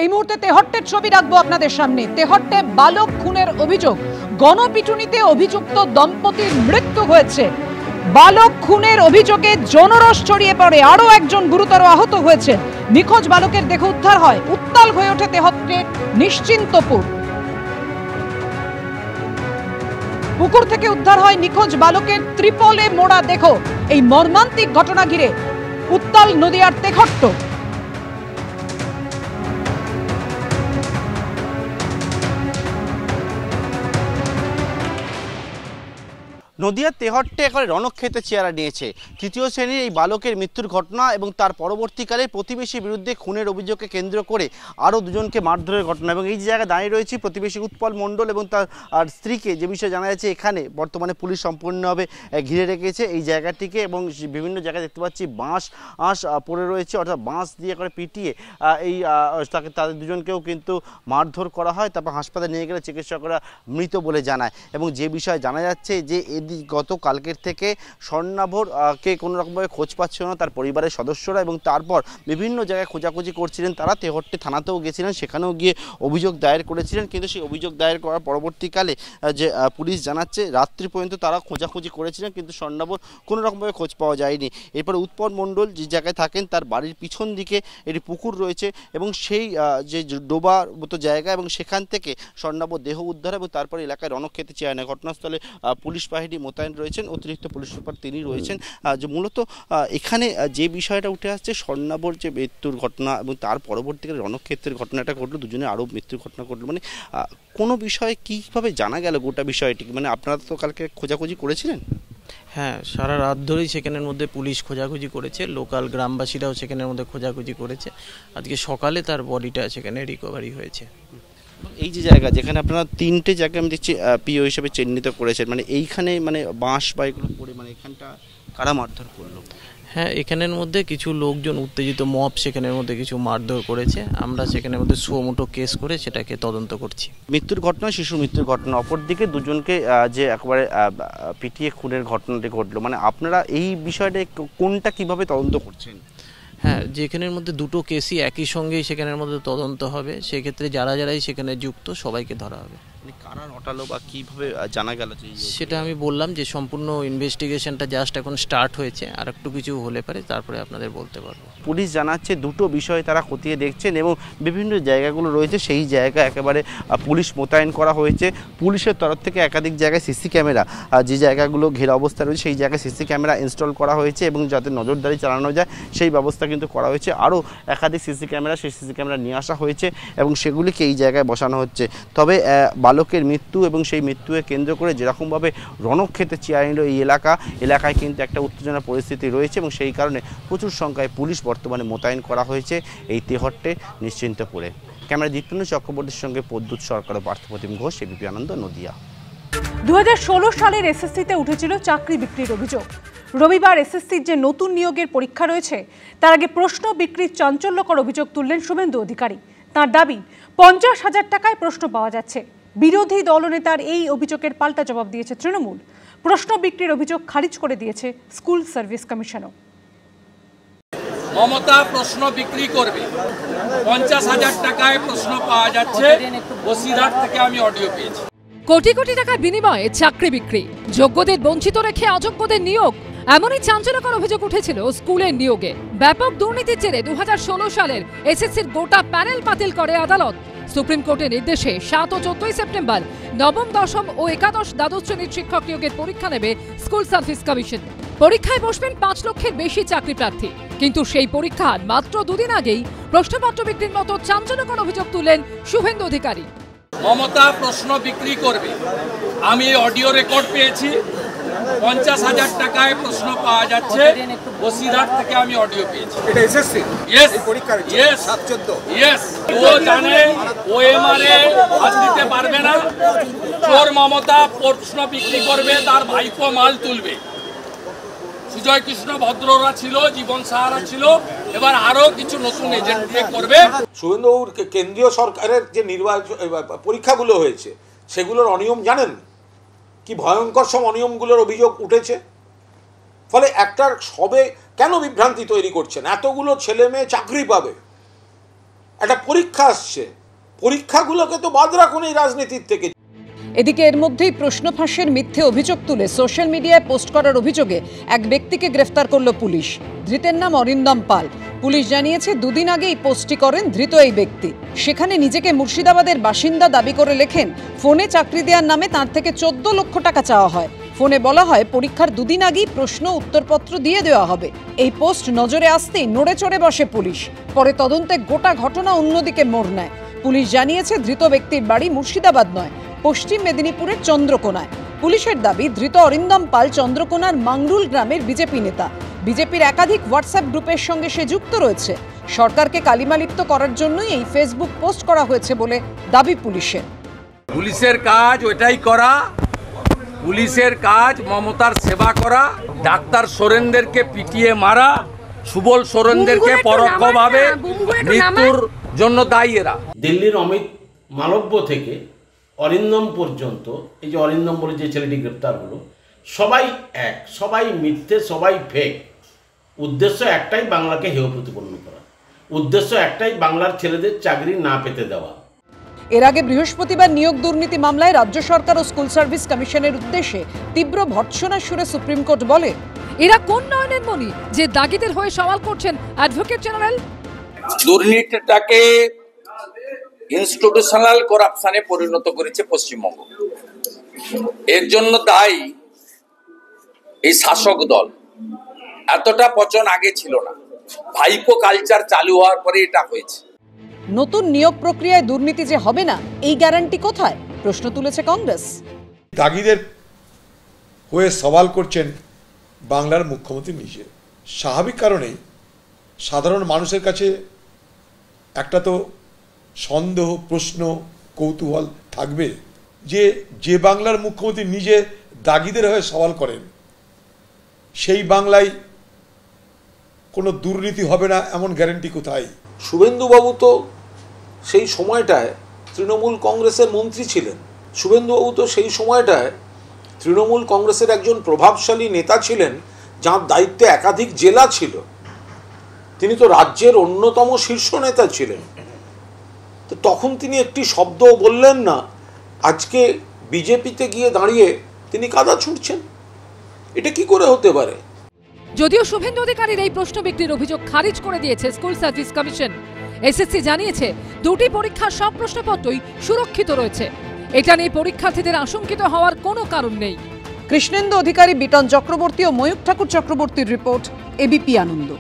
এই মুহূর্তে তেহট্টের ছবি রাখবো আপনাদের সামনে। তেহট্টে বালক খুনের অভিযোগ, গণপিটুনিতে অভিযুক্ত দম্পতির মৃত্যু হয়েছে। বালক খুনের অভিযোগে জনরোষ ছড়িয়ে পড়ে, আরো একজন গুরুতর আহত হয়েছে। নিখোঁজ বালকের দেহ উদ্ধার হয়, উত্তাল হয়ে ওঠে তেহট্টের নিশ্চিন্তপুর। পুকুর থেকে উদ্ধার হয় নিখোঁজ বালকের ত্রিপলে মোড়া দেহ। এই মর্মান্তিক ঘটনা ঘিরে উত্তাল নদিয়ার তেহট্ট। নদিয়ার তেহট্টে একেবারে রণক্ষেত্রে চেহারা নিয়েছে তৃতীয় শ্রেণীর এই বালকের মৃত্যুর ঘটনা এবং তার পরবর্তীকালে প্রতিবেশীর বিরুদ্ধে খুনের অভিযোগকে কেন্দ্র করে আরও দুজনকে মারধরের ঘটনা। এবং এই যে জায়গায় দাঁড়িয়ে রয়েছি প্রতিবেশী উৎপল মণ্ডল এবং তার স্ত্রীকে, যে বিষয়ে জানা যাচ্ছে এখানে বর্তমানে পুলিশ সম্পূর্ণভাবে ঘিরে রেখেছে এই জায়গাটিকে এবং বিভিন্ন জায়গায় দেখতে পাচ্ছি বাঁশ পড়ে রয়েছে, অর্থাৎ বাঁশ দিয়ে করে পিটিয়ে এই তাদের দুজনকেও কিন্তু মারধর করা হয়। তারপর হাসপাতালে নিয়ে গেলে চিকিৎসকরা মৃত বলে জানায়। এবং যে বিষয়ে জানা যাচ্ছে যে গতকালকের থেকে স্বর্ণাভর কে কোনো রকমভাবে খোঁজ পাচ্ছিল না তার পরিবারের সদস্যরা, এবং তারপর বিভিন্ন জায়গায় খোঁজাখুঁজি করছিলেন তারা। তেহট্টে থানাতেও গেছিলেন, সেখানেও গিয়ে অভিযোগ দায়ের করেছিলেন, কিন্তু সেই অভিযোগ দায়ের করার পরবর্তীকালে যে পুলিশ জানাচ্ছে রাত্রি পর্যন্ত তারা খোঁজাখুঁজি করেছিলেন, কিন্তু স্বর্ণাভর কোনো রকমভাবে খোঁজ পাওয়া যায়নি। এরপর উৎপল মণ্ডল যে জায়গায় থাকেন তার বাড়ির পিছন দিকে একটি পুকুর রয়েছে এবং সেই যে ডোবার মতো জায়গা, এবং সেখান থেকে স্বর্ণাভর দেহ উদ্ধার এবং তারপর এলাকায় রণক্ষেত্রে চেয়ে নেয়। ঘটনাস্থলে পুলিশ বাহিনী মোতায়েন রয়েছেন, অতিরিক্ত পুলিশ সুপার তিনি রয়েছেন। যে মূলত এখানে যে বিষয়টা উঠে আসছে স্বর্ণাভর যে মৃত্যুর ঘটনা এবং তার পরবর্তীকালে রণক্ষেত্রের ঘটনাটা ঘটলো, দুজনে আরও মৃত্যুর ঘটনা ঘটলো, মানে কোনো বিষয়ে কীভাবে জানা গেল গোটা বিষয়টি? মানে আপনারা তো কালকে খোঁজাখুঁজি করেছিলেন? হ্যাঁ, সারা রাত ধরেই সেখানের মধ্যে পুলিশ খোঁজাখুঁজি করেছে, লোকাল গ্রামবাসীরাও সেখানের মধ্যে খোঁজাখুঁজি করেছে। আজকে সকালে তার বডিটা সেখানে রিকভারি হয়েছে। এই যে জায়গা যেখানে আপনারা তিনটে জায়গা আমি দেখছি পিও হিসেবে চিহ্নিত করেছেন, মানে এইখানে মানে বাঁশ বা এগুলো পড়ে মানে এখানটা কারা মারধর করলো? হ্যাঁ, এখানের মধ্যে কিছু লোকজন উত্তেজিত মব সেখানের মধ্যে কিছু মারধর করেছে। আমরা সেখানের মধ্যে সুমোটো কেস করে সেটাকে তদন্ত করছি। মৃত্যুর ঘটনা, শিশু মৃত্যুর ঘটনা, অপরদিকে দুজনকে যে একেবারে পিটিয়ে খুনের ঘটনাটি ঘটলো, মানে আপনারা এই বিষয়টা কোনটা কিভাবে তদন্ত করছেন? হ্যাঁ, যেখানের মধ্যে দুটো কেসই একই সঙ্গেই সেখানের মধ্যে তদন্ত হবে, সেক্ষেত্রে যারাই সেখানে যুক্ত সবাইকে ধরা হবে। কারা ঘটালো বা কিভাবে জানা গেল সেটা আমি বললাম যে সম্পূর্ণ ইনভেস্টিগেশনটা জাস্ট এখন স্টার্ট হয়েছে, আর একটু কিছু হলে পারে তারপরে আপনাদের বলতে পারবো। পুলিশ জানাচ্ছে দুটো বিষয় তারা খতিয়ে দেখছেন এবং বিভিন্ন জায়গাগুলো রয়েছে সেই জায়গা একেবারে পুলিশ মোতায়েন করা হয়েছে। পুলিশের তরফ থেকে একাধিক জায়গায় সিসি ক্যামেরা, যে জায়গাগুলো ঘেরা অবস্থা রয়েছে সেই জায়গায় সিসি ক্যামেরা ইনস্টল করা হয়েছে এবং যাতে নজরদারি চালানো যায় সেই ব্যবস্থা কিন্তু করা হয়েছে। আরও একাধিক সিসি ক্যামেরা, সেই সিসি ক্যামেরা নিয়ে আসা হয়েছে এবং সেগুলিকে এই জায়গায় বসানো হচ্ছে। তবে বালকের মৃত্যু এবং সেই মৃত্যুকে কেন্দ্র করে যেরকমভাবে রণক্ষেত্রে চেয়ার নিল এই এলাকায় কিন্তু একটা উত্তেজনা পরিস্থিতি রয়েছে এবং সেই কারণে প্রচুর সংখ্যায় পুলিশ বর্তমানে মোতায়েন করা হয়েছে এই তেহট্টে নিশ্চিন্তপুরে। ক্যামেরা দীপ্তনু চক্রবর্তীর সঙ্গে পদ্মুৎ সরকার ও পার্থপ্রতিম ঘোষ, এবিপি আনন্দ, নদিয়া। 2016 সালের এসএসসিতে উঠেছিল চাকরি বিক্রির অভিযোগ। রবিবার এসএসসির যে নতুন নিয়োগের পরীক্ষা রয়েছে তার আগে প্রশ্ন বিক্রির চাঞ্চল্যকর অভিযোগ তুললেন শুভেন্দু অধিকারী। তার দাবি 50,000 টাকায় প্রশ্ন পাওয়া যাচ্ছে। বিরোধী দলনেতার এই অভিযোগের পাল্টা জবাব দিয়েছে তৃণমূল। প্রশ্ন বিক্রির অভিযোগ খারিজ করে দিয়েছে স্কুল সার্ভিস কমিশনও। মমতা প্রশ্ন বিক্রি করবে, 50,000 টাকায় প্রশ্ন পাওয়া যাচ্ছে, বসিরহাট থেকে আমি অডিও পেয়েছি। কোটি কোটি টাকার বিনিময়ে চাকরি বিক্রি, যোগ্যদের বঞ্চিত রেখে অযোগ্যদের নিয়োগ, এমনই চাঞ্চল্যকর অভিযোগ উঠেছিল স্কুলের নিয়োগে। ব্যাপক দুর্নীতির জেরে 2016 সালের এসএসসির গোটা প্যানেল বাতিল করে আদালত। সুপ্রিম কোর্টের নির্দেশে 7 ও 14 সেপ্টেম্বর নবম, দশম ও একাদশ, দ্বাদশ শ্রেণীর শিক্ষক নিয়োগের পরীক্ষা নেবে স্কুল সার্ভিস কমিশন। পরীক্ষায় বসবেন 5 লক্ষের বেশি চাকরি প্রার্থী, কিন্তু সেই পরীক্ষার মাত্র দুদিন আগেই প্রশ্নপত্র বিক্রির মতো চাঞ্চল্যকর অভিযোগ তুললেন শুভেন্দু অধিকারী। মমতা প্রশ্ন বিক্রি করবে, আমি অডিও রেকর্ড পেয়েছি, 50,000 টাকায় প্রশ্ন পাওয়া যাচ্ছে, বসিরহাট থেকে আমি অডিও পেয়েছি। এটা এসএসসি ইয়েস পরীক্ষার ইয়েস 7-14 ইয়েস। ও জানে ওএমআরএ হাত দিতে পারবে না, চোর মমতা প্রশ্ন বিক্রি করবে, তার ভাইপো মাল তুলবে। সুজয় কৃষ্ণ ভদ্ররা ছিল, জীবন সাহারা ছিল, এবার আরো কিছু নতুন এজেন্ট দিয়ে করবে। শুভেন্দুবাবুর কেন্দ্রীয় সরকারের যে পরীক্ষাগুলো হয়েছে সেগুলোর অনিয়ম জানেন কি ভয়ঙ্কর সব অনিয়মগুলোর অভিযোগ উঠেছে। ফলে একটা সবে কেন বিভ্রান্তি তৈরি করছেন? এতগুলো ছেলে মেয়ে চাকরি পাবে, একটা পরীক্ষা আসছে, পরীক্ষাগুলোকে তো বাদ রাখুন এই রাজনীতির থেকে। এদিকে এর মধ্যেই প্রশ্ন ফাঁসের মিথ্যে অভিযোগ তুলে সোশ্যাল মিডিয়ায় পোস্ট করার অভিযোগে এক ব্যক্তিকে গ্রেফতার করল পুলিশ। ধৃতের নাম অরিন্দম পাল। পুলিশ জানিয়েছে দুদিন আগে এই পোস্টটি করেন ধৃত এই ব্যক্তি। সেখানে নিজেকে মুর্শিদাবাদের বাসিন্দা দাবি করে লেখেন ফোনে চাকরি দেওয়ার নামে তার থেকে 14 লক্ষ টাকা চাওয়া হয়। ফোনে বলা হয় পরীক্ষার দুদিন আগেই প্রশ্ন উত্তরপত্র দিয়ে দেওয়া হবে। এই পোস্ট নজরে আসতেই নড়ে চড়ে বসে পুলিশ। পরে তদন্তে গোটা ঘটনা অন্যদিকে মোড় নেয়। পুলিশ জানিয়েছে ধৃত ব্যক্তির বাড়ি মুর্শিদাবাদ নয়, পশ্চিম মেদিনীপুরের চন্দ্রকোনায়। পুলিশের দাবি ধৃত অরিন্দম পাল চন্দ্রকোনার মাংরুল গ্রামের বিজেপি নেতা। বিজেপির একাধিক হোয়াটসঅ্যাপ গ্রুপের সঙ্গে সে যুক্ত রয়েছে। সরকারকে কালিমালিপ্ত করার জন্যই এই ফেসবুক পোস্ট করা হয়েছে বলে দাবি পুলিশের। পুলিশের কাজ ওইটাই করা, পুলিশের কাজ মমতার সেবা করা, ডাক্তার সোরেনদেরকে পিটিয়ে মারা, সুবল সোরেনদেরকে পরোক্ষভাবে মৃত্যুর জন্য দায়ী এরা। দিল্লির অমিত মালব্য থেকে অরিন্দম পর্যন্ত, এই যে অরিন্দম বলে যে ছেলেটি গ্রেপ্তার হলো, সবাই এক, সবাই মিথ্যে, সবাই ফেক। উদ্দেশ্য একটাই, বাংলাকে হেয় প্রতিপন্ন করা। উদ্দেশ্য একটাই, বাংলার ছেলেদের চাকরি না পেতে দেওয়া। এর আগে বৃহস্পতিবার নিয়োগ দুর্নীতি মামলায় রাজ্য সরকার ও স্কুল সার্ভিস কমিশনের উদ্দেশ্যে তীব্র ভর্ৎসনার সুরে সুপ্রিম কোর্ট বলে, এরা কোন নয়নের মণি যে দাগিদের হয়ে সওয়াল করছেন অ্যাডভোকেট জেনারেল? দুর্নীতিটাকে ইনস্টিটিউশনাল করাপশনে পরিণত করেছে পশ্চিমবঙ্গ। এর জন্য দায়ী এই শাসক দল। এতটা পচন আগে ছিল না, ভাইপো কালচার চালু হওয়ার পরে এটা হয়েছে। নতুন নিয়োগ প্রক্রিয়ায় দুর্নীতি যে হবে না, এই গ্যারান্টি কোথায়? প্রশ্ন তুলেছে কংগ্রেস। দাগিদের হয়ে সওয়াল করছেন বাংলার মুখ্যমন্ত্রী নিজে। স্বাভাবিক কারণেই সাধারণ মানুষের কাছে একটা তো সন্দেহ, প্রশ্ন, কৌতূহল থাকবে যে বাংলার মুখ্যমন্ত্রী নিজে দাগিদের হয়ে সওয়াল করেন, সেই বাংলায় কোনো দুর্নীতি হবে না এমন গ্যারান্টি কোথায়? শুভেন্দুবাবু তো সেই সময়টায় তৃণমূল কংগ্রেসের মন্ত্রী ছিলেন। শুভেন্দুবাবু তো সেই সময়টায় তৃণমূল কংগ্রেসের একজন প্রভাবশালী নেতা ছিলেন, যার দায়িত্বে একাধিক জেলা ছিল। তিনি তো রাজ্যের অন্যতম শীর্ষ নেতা ছিলেন। তো তখন তিনি একটি শব্দ বললেন না, আজকে বিজেপিতে গিয়ে দাঁড়িয়ে তিনি কাদা ছুঁড়ছেন। এটা কি করে হতে পারে? যদিও শুভেন্দু অধিকারীর এই প্রশ্ন বিক্রির অভিযোগ খারিজ করে দিয়েছে স্কুল সার্ভিস কমিশন। এসএসসি জানিয়েছে দুটি পরীক্ষার সব প্রশ্নপত্রই সুরক্ষিত রয়েছে। এটা নিয়ে পরীক্ষার্থীদের আশঙ্কিত হওয়ার কোনো কারণ নেই। কৃষ্ণেন্দু অধিকারী, বিটন চক্রবর্তী ও ময়ূক ঠাকুর চক্রবর্তীর রিপোর্ট, এবিপি আনন্দ।